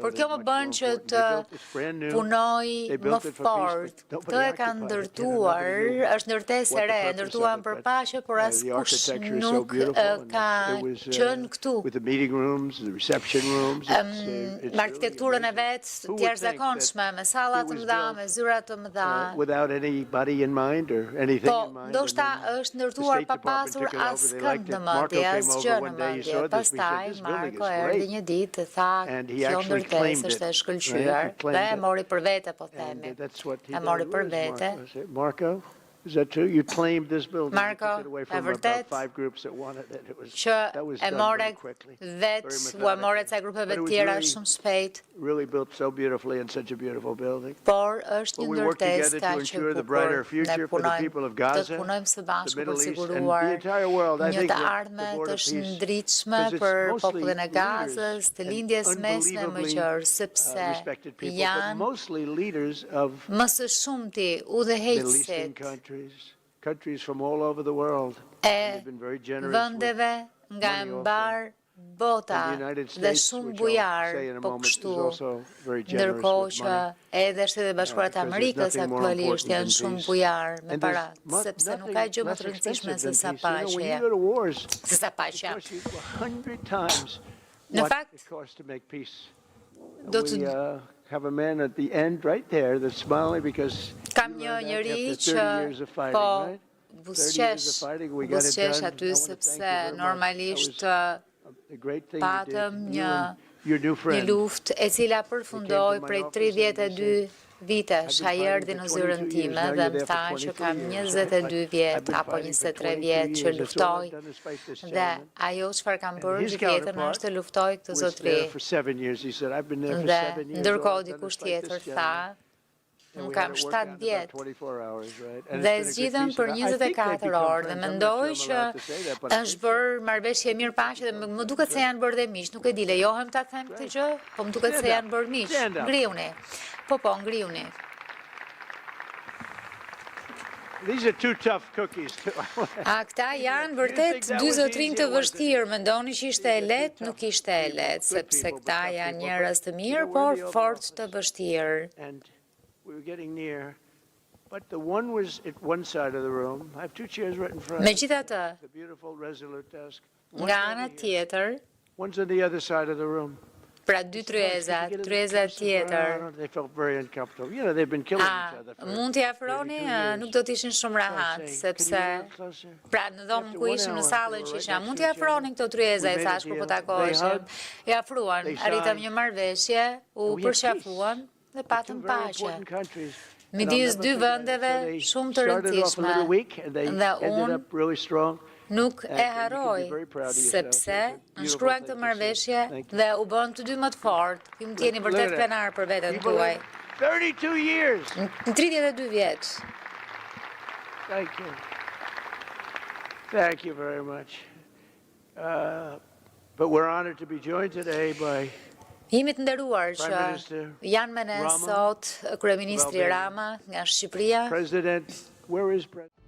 por kjo më bën që të punoj më fort. Këtë e ka ndërtuar, është ndërtesë e re, ndërtuan për paqe, por askush nuk ka qenë këtu. Me arkitekturën e vet, të jashtëzakonshme, me salla të mëdha, me zyra të mëdha. Po, ndoshta është ndërtuar pa pasur askënd në mendje, asgjë në mendje. Pastaj Marko erdhi një ditë dhe tha, kjo ndërtesë është e shkëlqyer dhe e mori për vete, po themi. E mori për vete. Marko, e vërtet që e more vetë, u e more ca grupeve tjera shumë shpejt, por është një ndërtesë ka që bukur. Ne punojmë së bashku për siguruar një të ardhme të shëndritshme për popullin e Gazës, të lindjes mesme më qërë, sepse janë më së shumti udhëheqësit e vendeve nga e mbar bota dhe shumë bujar, po kështu, ndërkohë që edhe Shtetet e Bashkuara të Amerikës aktualisht janë shumë bujar me para, sepse nuk ka gjë më të rëndësishme se sa paqja. Në fakt, do të kam një njëri që po buzëqesh aty sepse normalisht patëm një luftë e cila përfundoi prej 32 vitesh. Ai erdhi në zyrën time dhe më tha që kam 22 vjet apo 23 vjet që luftoj dhe ajo çfarë kam bërë gjithjetën është të luftoj këtë zotëri. Dhe ndërkohë dikush tjetër tha, unë kam 7 vjet dhe zgjidhem për 24 orë dhe mendoj që është bërë marrëveshje mirë paqe dhe më duket se janë bërë dhe miq, nuk e di, lejohem ta them këtë gjë, po më duket se janë bërë miq. Ngriuni. Po, ngriuni. A këta janë vërtet dy zotrinj të vështirë, mendoni që ishte e lehtë, nuk ishte e lehtë, sepse këta janë njerëz të mirë, por fort të vështirë. Megjithatë, nga ana tjetër, pra dy tryeza tjetër. Mund t'i afroni, nuk do t'ishin shumë rahat, sepse, pra në dhomën ku ishim në sallën që isha, mund t'i afroni këto tryeza, i thash kur po takoheshim. I afruan, arritëm një marrëveshje, u përqafuan dhe patëm paqe. Midis dy vendeve shumë të rëndësishme, dhe unë nuk e harroj, sepse në shkruan këtë marrëveshje dhe u bën të dy më të fortë, ju më t'jeni vërtet krenar për veten tuaj. 32 years. Në 32 vjet. Thank you very much. But we're honored to be joined today by Jemi të nderuar që janë me ne sot kryeministri Rama nga Shqipëria. President, where is President?